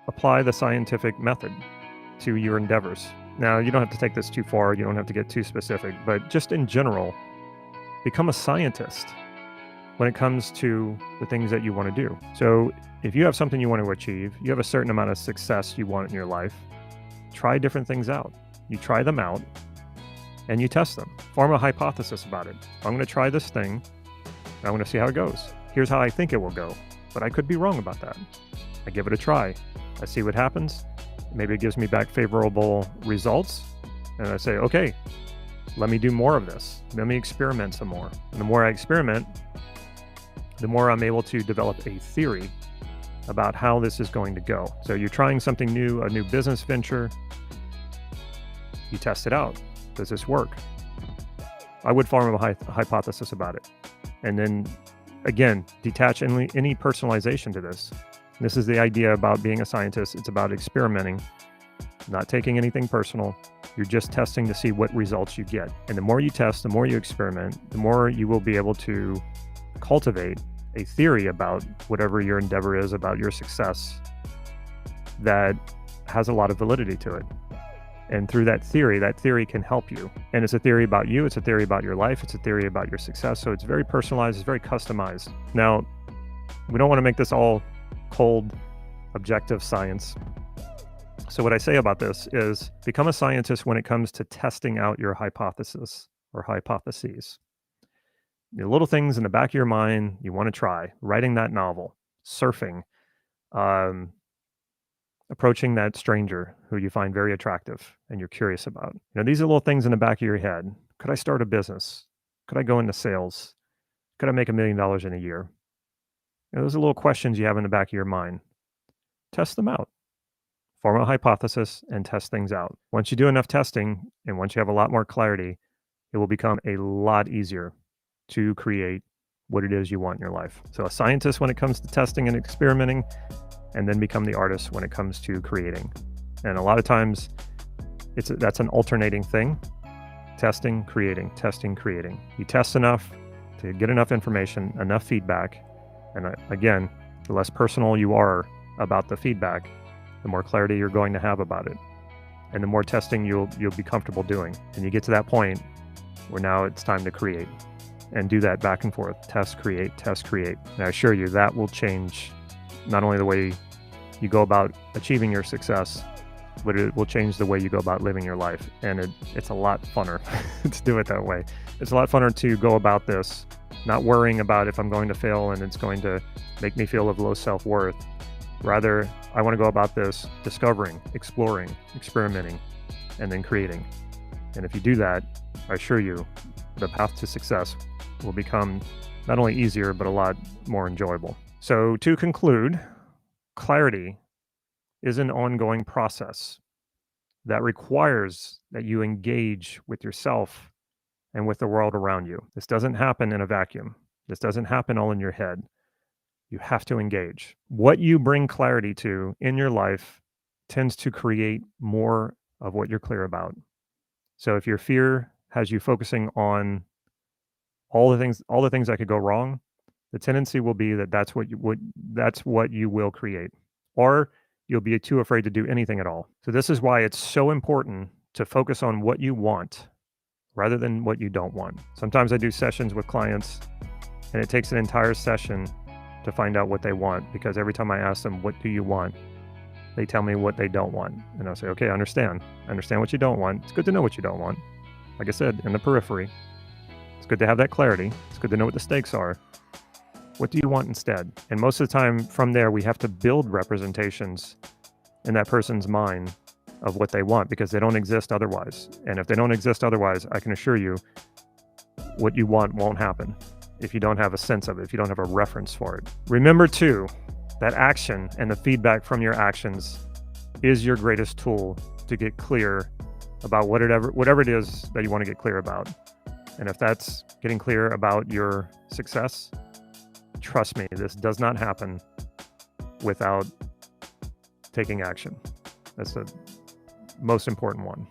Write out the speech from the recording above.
apply the scientific method to your endeavors. Now, you don't have to take this too far. You don't have to get too specific, but just in general, become a scientist when it comes to the things that you want to do. So if you have something you want to achieve, you have a certain amount of success you want in your life, try different things out. You try them out and you test them. Form a hypothesis about it. I'm going to try this thing and I'm going to see how it goes. Here's how I think it will go, but I could be wrong about that. I give it a try. I see what happens. Maybe it gives me back favorable results. And I say, okay, let me do more of this. Let me experiment some more. And the more I experiment, the more I'm able to develop a theory about how this is going to go. So you're trying something new, a new business venture. You test it out. Does this work? I would form a hypothesis about it. And then, again, detach any personalization to this. This is the idea about being a scientist. It's about experimenting, not taking anything personal. You're just testing to see what results you get. And the more you test, the more you experiment, the more you will be able to cultivate a theory about whatever your endeavor is, about your success, that has a lot of validity to it. And through that theory can help you. And it's a theory about you, it's a theory about your life, it's a theory about your success. So it's very personalized, it's very customized. Now, we don't want to make this all cold, objective science. So what I say about this is become a scientist when it comes to testing out your hypothesis or hypotheses. The little things in the back of your mind you want to try, writing that novel, surfing, approaching that stranger who you find very attractive and you're curious about. These are little things in the back of your head. Could I start a business? Could I go into sales? Could I make $1 million in a year? Those are little questions you have in the back of your mind. Test them out. Form a hypothesis and test things out. Once you do enough testing and once you have a lot more clarity, it will become a lot easier to create what it is you want in your life. So a scientist when it comes to testing and experimenting, and then become the artist when it comes to creating. And a lot of times that's an alternating thing. Testing, creating, testing, creating. You test enough to get enough information, enough feedback. And again, the less personal you are about the feedback, the more clarity you're going to have about it. And the more testing you'll be comfortable doing. And you get to that point where now it's time to create and do that back and forth. Test, create, and I assure you that will change not only the way you go about achieving your success, but it will change the way you go about living your life. And it's a lot funner to do it that way. It's a lot funner to go about this, not worrying about if I'm going to fail and it's going to make me feel of low self-worth. Rather, I want to go about this discovering, exploring, experimenting, and then creating. And if you do that, I assure you, the path to success will become not only easier, but a lot more enjoyable. So to conclude, clarity is an ongoing process that requires that you engage with yourself and with the world around you. This doesn't happen in a vacuum. This doesn't happen all in your head. You have to engage. What you bring clarity to in your life tends to create more of what you're clear about. So if your fear has you focusing on all the things that could go wrong, the tendency will be that that's what you will create, or you'll be too afraid to do anything at all. So this is why it's so important to focus on what you want rather than what you don't want. Sometimes I do sessions with clients and it takes an entire session to find out what they want, because every time I ask them, what do you want? They tell me what they don't want. And I'll say, okay, I understand what you don't want. It's good to know what you don't want. Like I said, in the periphery, it's good to have that clarity. It's good to know what the stakes are. What do you want instead? And most of the time from there, we have to build representations in that person's mind of what they want, because they don't exist otherwise. And if they don't exist otherwise, I can assure you what you want won't happen if you don't have a sense of it, if you don't have a reference for it. Remember too, that action and the feedback from your actions is your greatest tool to get clear about whatever it is that you want to get clear about. And if that's getting clear about your success, trust me, this does not happen without taking action. That's the most important one.